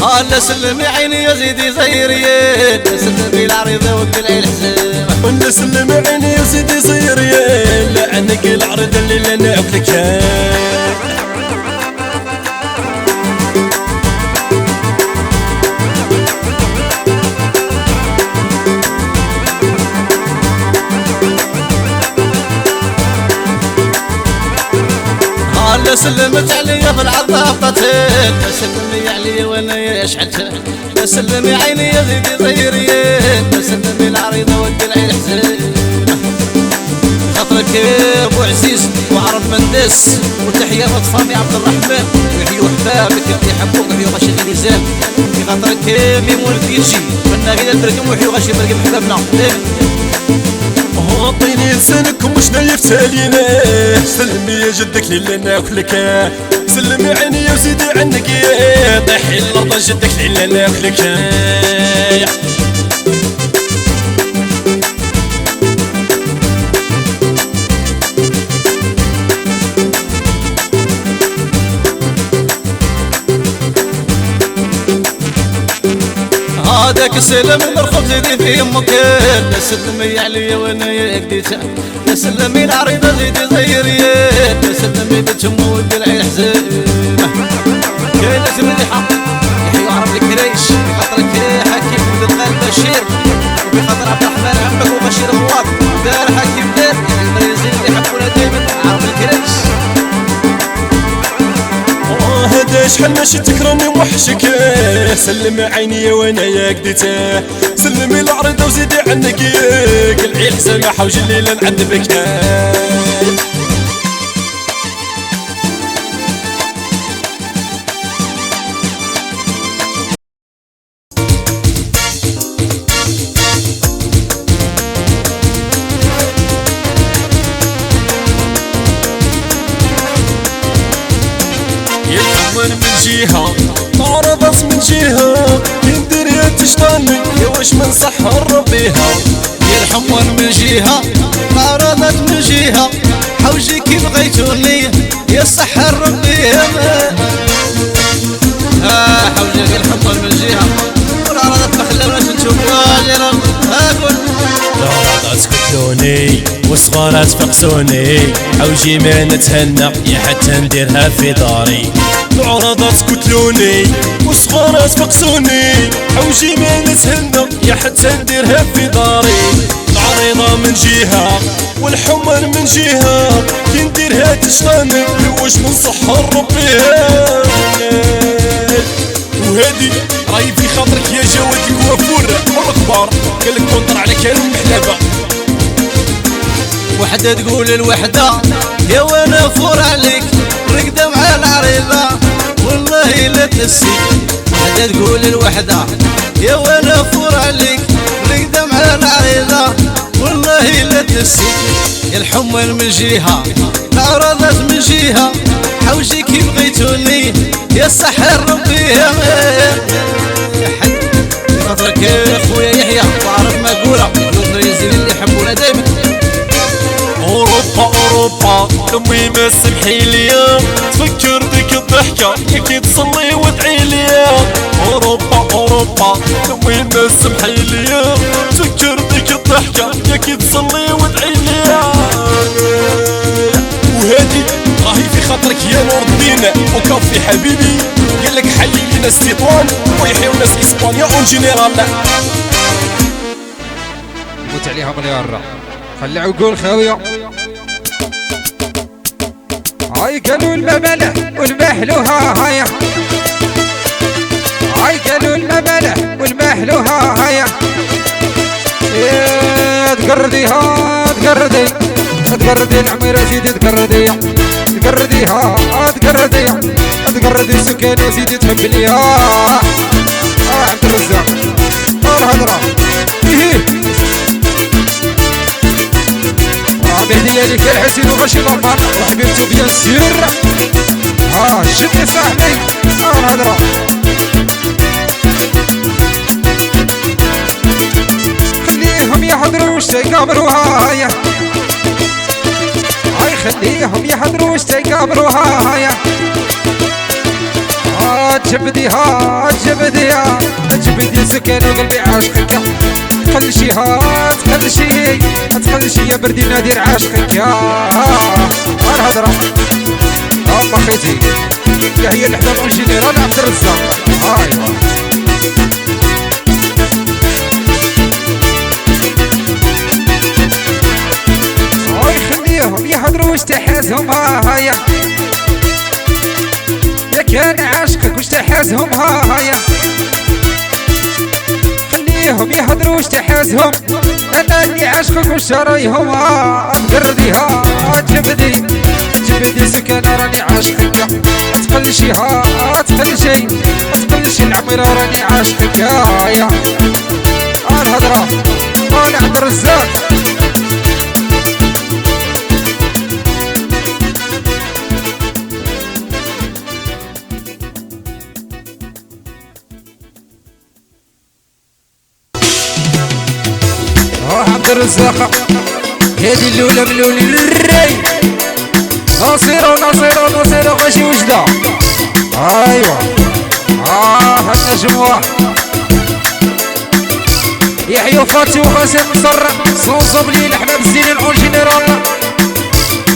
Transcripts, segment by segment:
هلا سلمي عيني يا زيدي زيريين سلمي العريضة وقلعي الحزام هلا سلمي عيني يا زيدي زيريين لعنك العريضة اللي لنا عقلك هلا سلمت عليا في العطافتين سلمي علي وانا اشعلت سلمي عيني يا زيدي زيريين سلمي العريضة وقلعي الحزام خاطرك يا ابو عزيز وعرب مندس وتحية لطفامي عبد الرحمن ويحيوا حبابك اللي يحبوك ويحيوا غاشي الغزال في خاطرك يا ميمون الكيتشي فنا غير البرقم ويحيوا غاشي برقم حبابنا عطيني لسانك ومش نايف تالينا سلمي يا جدك اللي ناكلك سلمي عيني يا وزيدي عنك طيحي الارض جدك اللي ناكلك هذاك السلم نرخب زيدي في يمك سلمي عليا وانا يقديتها سلمي العريضة زيدي زيريين سلمي بتم والقلعي الحزام كاين تمليحة يحيى عرب الكريش بخاطرك يا حكيم ولد الغالب بشير وبخاطر عبد الرحمن عمك وبشير غواط دار حكيم دار المريزين اللي يحبونا دايما عرب الكريش هدا شحال ماشي تكرمني وحشك سلمي عيني وانا يا قديته سلمي العريضة وزيدي عنك قلعي الحزام حوج الليلة نعذبك من جهة تعرضت من جهة يندير يا تشطاني يا واش من صح ربيها يا الحمر من جهة تعرضت من جهة حوجي كي بغيتوني يا صح ربيها حوجي الحمر من جهة والعرضت ما خلاوناش نشوفوها غير هاكل العرضات سكتوني والصغارات فقسوني حوجي ما نتهنى يا حتى نديرها في داري العرضات كتلوني والصغارات فقسوني حوجي ما نتهنى يا حتى نديرها في داري العريضة من جهة والحمر من جهة كي نديرها تشطاني واش من صحة ربيها وهادي راهي في خاطرك يا جواد الكوافور والكبار قالك كونطر على كلام محلبة وحدة تقول الوحدة يا وانا فور عليك رقدة مع العريضة والله لا تنسي وحدة تقول الوحدة يا وانا فور عليك رقدة مع العريضة والله لا تنسي الحمل من جهة العرضات من جهة حوجي كي بغيتوني يا سحر ربيها خاطرك يا خويا يحيى وعرف ما قولها المريزين اللي يحبونا دايما اوروبا امي ما سمحي ليا تفكر ديك الضحكه كي تصلي وادعي ليا اوروبا امي ما سمحي ليا تفكر ديك الضحكه كي تصلي وادعي ليا وهادي راهي في خاطرك يا نور الدين وكافي حبيبي قالك حي لينا السيطوان ويحيوا ناس اسبانيا اون جينيرال موت عليها مليار خلي عقول خاويه هاي قالوا المبالح والمحلوها هايا هاي قالوا المبالح والمحلوها هايا تقرديها تقردي العمير سيدي تقرديها تقردي السكان يا سيدي تهبليها عبد الرزاق الهضره بهدية لك الحسين وغشي غفار وحبيبتو بيان سير شد يا صاحبي الهضره خليهم يحضروا واش تيقابروها هايا خليهم يحضروا واش تيقابروها هايا تجبديها تجبديها تجبدي سكن وقلبي عاشقك تخلشيها تخلشي تخلشي يا بردي نادير عاشقك يا الهضرة اما خيتي يا هي الحباب والجنرال عبد الرزاق ايوا خليهم يحضروا واش تحازهم هايا يا كان عاشقك واش تحازهم هايا خليهم يحضروا واش تحازهم انا اللي عاشقك واش رايهم تقرديها تجبدي تجبدي سكن راني عاشقك تقلشيها تقلشي تقلشي العميرة راني عاشقك يا الهضرة انا عبد الرزاق عبد الرزاق هادي اللولة من لولي الري ناصيرو ناصيرو ناصيرو غاشي وجدة ايوا هاد نجموه يحيو فاتي وقاسم مصر صوصو بليل احنا بالزين اون جينيرال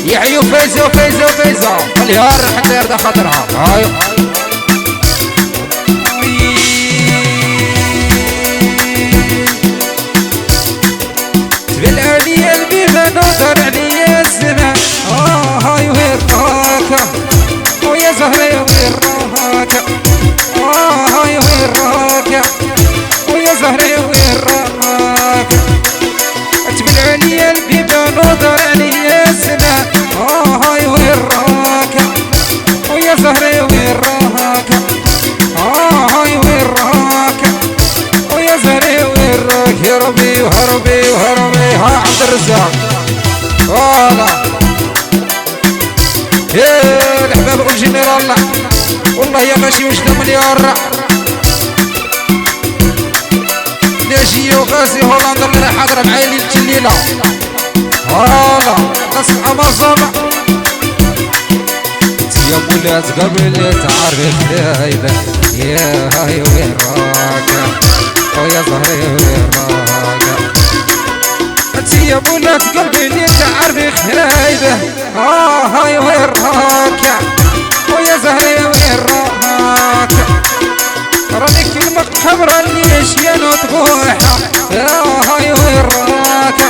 يحيو فايزة فايزة فايزة خليها حتى يرضى خاطرها ايوا بالعليا البيبان نظر عليا الزمان هاي وين راكا ويا زهري وين راكا هاي وين راكا ويا زهري وين راكا بالعليا البيبان نظر عليا الزمان هاي وين راكا ويا زهري وين راكا هاي وين راكا ويا زهري وين راك يا ربي وهربي وهربي ها عبد الرزاق والله يا الحباب والجنرال والله يا غاشي وجدة مليار ناجي وغازي هولندا اللي راح حاضرة معايا ليلة الليلة والله ناس الأمازون يا بولاد قبل تعرف دايبة يا هاي وين راكا ويا زهري وين راكا يا بولاد قلبي اللي تعرفي خايبه هاي وين راكا ويا زهري وين راكا راني كلمة خبرة اللي اشيان وطبوحة هاي وين راكا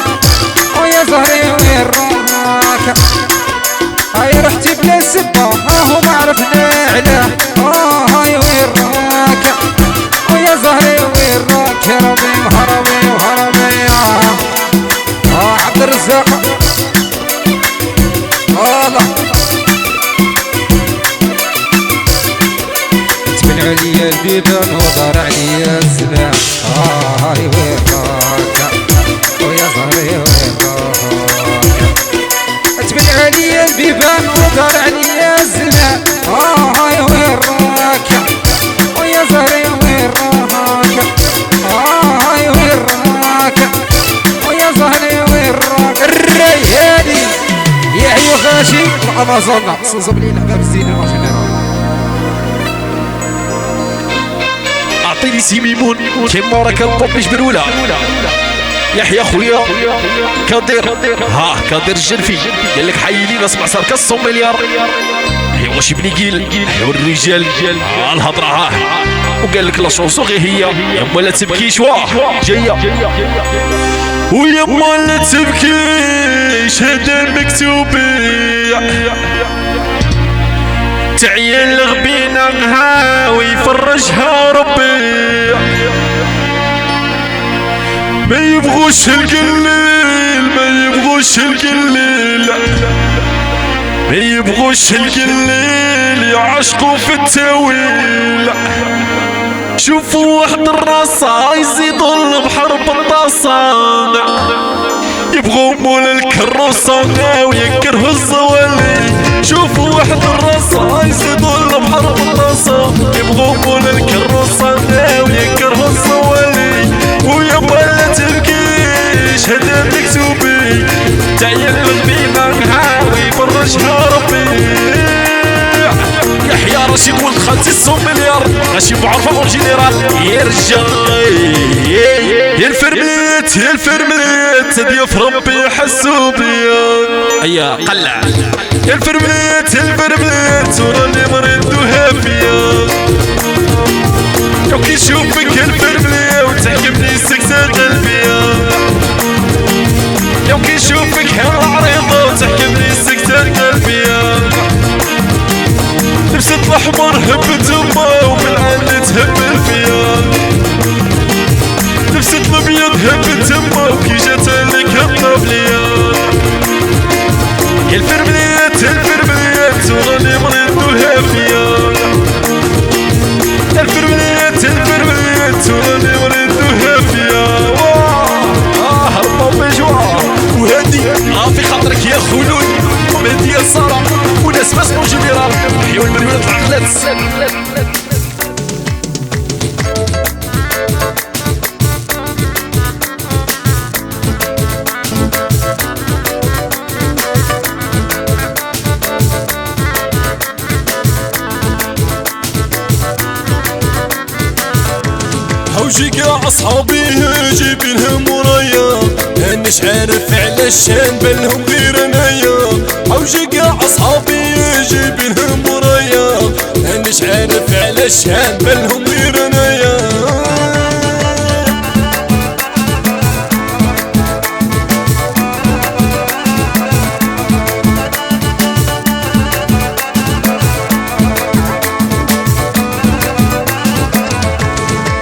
ويا زهري وين راكا هاي رحتي بلا سبة هو ما عرفنا علاه هاي وين راكا ويا زهري وين راكا ربي وهربي وهربي عبد الرزاق والله تبن عليا البيبان ودار عليا الزمان هاي وين راكا ويا زهري وين راكا تبن عليا البيبان ودار عليا الزمان هاي وين راكا ويا زهري وين راكا هاي وين راكا ويا زهري وين راك الرياني يحيو غاشي الامازون صوصو بلي الحباب الزين الماجينيرال اعطيني سي ميمون كيما راك الطوبيش بالولا يحيى خويا كدير كدير الجنفي قال لك حي لينا اسمع صار كالصوم مليار ايوا واش بني قيل ايوا الرجال الهضره وقال لك لا شونسو غير هي يما لا تبكيش جايه ويما لا تبكيش هذا المكتوب تعيا الغبينة ويفرجها ربي ما يبغوش القليل ما يبغوش القليل ما يبغوش القليل يعشقوا في التاويل شوفوا واحد الراسة يزيدوا البحر بالطاسة يبغوا مولا الكروسة ويكرهوا الزوالي شوفوا واحد الراسة يزيدوا البحر بالطاسة يبغوا مولا الكروسة ويكرهوا الزوالي ويما لا تبكيش هذا مكتوبي تعيا الغبينة ويفرجها ربي يحيى ماشي ولد خالتي السوميليار ماشي معرفة اون جينيرال يا رجال يا الفرميت يا الفرميت ضيوف ربي حسوا بيا ايا قلع يا الفرميت يا الفرميت وراني مريض وهافية لو كيشوفك الفرمية وتحكمني سكتة قلبية لو كيشوفك هالعريضة وتحكمني سكتة قلبية لبست الأحمر هبت أمه وبالعين تهبل فيا لبست الأبيض هبت أمه وكي جات لك الطبلية يا الفرمليات يا الفرمليات وراني مريض وهافية الفرمليات الفرمليات وراني مريض وهافية هربوا بجوع وهادي في خاطرك يا خلود ومهدي يا سارة وناس باس اون جينيرال حيوا المريولات العقلات حوجي كاع اصحابي جايبينهم ورايا مانيش عارف علاش نبانلهم غير انايا حوجي كاع اصحابي جايبينهم ورايا مانيش عارف علاش نبانلهم غير انايا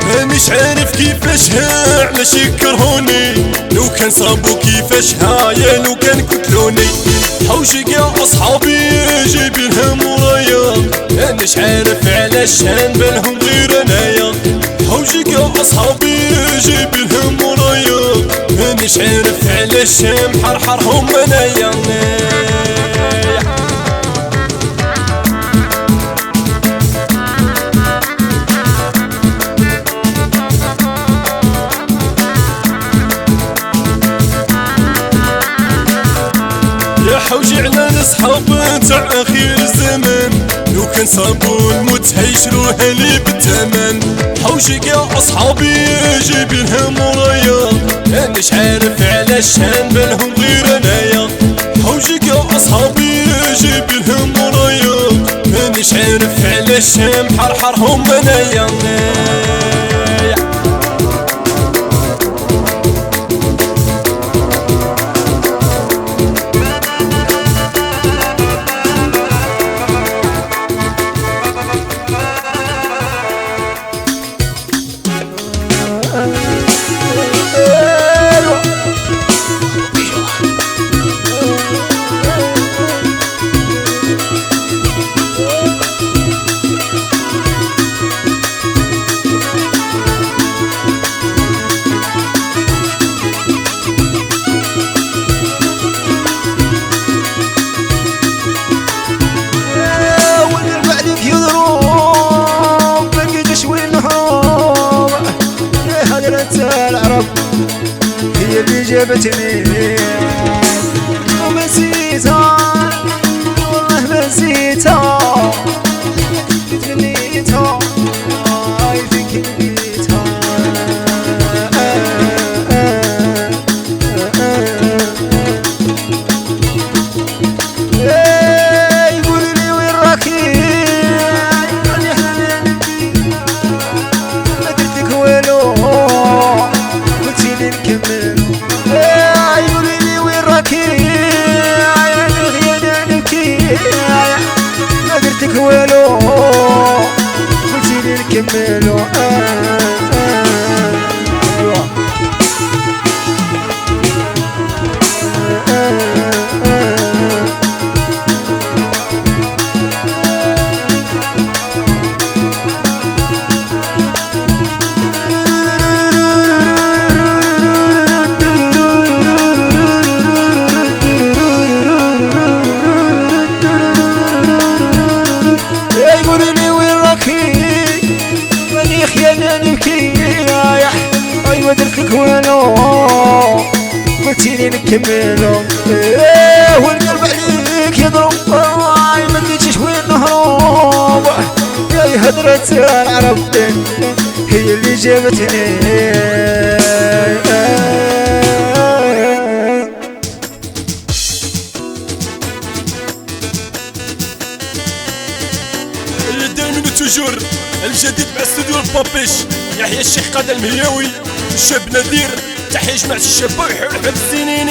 مانيش عارف كيفاش علاش يكرهوني لو كان صابو كيفاش يا لو كان قتلوني حوشي كاع اصحابي جايبينهم ورايا مانيش عارف علاش نبانلهم غير انايا حوشي كاع اصحابي جايبينهم ورايا مانيش عارف علاش محرحرهم انايا حوجي على الصحاب تاع اخير الزمان لو كان صابو الموت هيشروها لي بالثمن حوجي كاع اصحابي جايبينهم ورايا مانيش عارف علاش نبانلهم غير انايا حوجي كاع اصحابي جايبينهم ورايا مانيش عارف علاش محرحرهم انايا هي اللي جابتني وما نسيتها والله ما نسيتها تمنيتها فيك نبيتها يقولي لي وين راكي ما درت لك والو قلتيلي نكمل يقولي لي وين راكي يا الغيانة نبكي ما درتلك والو قلتيلي نكمل درتلك والو قلتيلي نكملو والقلب عليك يضرب ما لقيتش وين نهرب هدرة العرب هي اللي جابتني. دايما توجور الجديد مع استوديو البابيش، يحيى الشيخ قادة المهياوي، الشاب نذير، تحية جماعة الشابة ويحيوا الحب الزينين.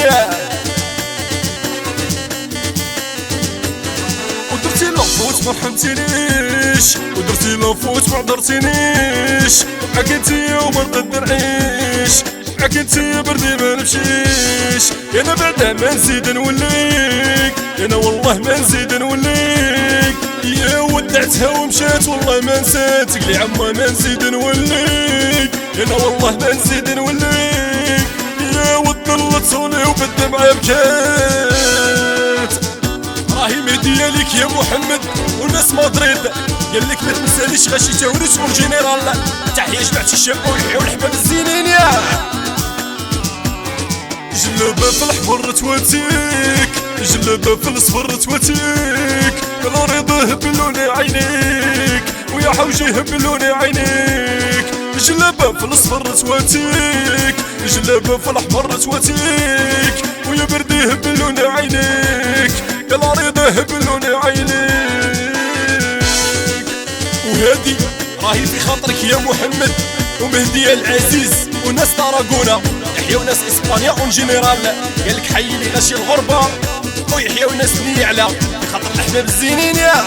ودرتي لافوت ما رحمتينيش، ودرتي لافوت ما عذرتينيش، معاك انتيا وما نقدر نعيش، معاك انتيا بردي ما نمشيش، انا بعدا ما نزيد نوليك، انا والله ما نزيد نوليك، يا ودعتها ومشات والله ما نساتك لي عما ما نزيد نوليك، انا والله ما نزيد نوليك، يا ود صوني وبالدمعة بكات. راهي مهدية ليك يا محمد والناس مدريد، قال لك ما تنساليش غاشي تاوريس والجنرال، تحية جماعة الشاب ويحيوا الحباب الزينين. يا جلابة في الحمر تواتيك، جلابة في الصفر تواتيك، الرضا هبلوني عينيك ويا حوجي هبلوني عينيك، جلابة في الصفر تواتيك، جلابة في الحمر تواتيك، ويا بردي هبلوني عينيك، يا الرضا هبلوني عينيك. وهادي راهي في خاطرك يا محمد ومهدي العزيز وناس طراقونة، يحيوا ناس اسبانيا اون جينيرال، قالك حي لي غاشي الغربة ويحيوا ناس نيعلى خاطر الاحباب الزينين. يا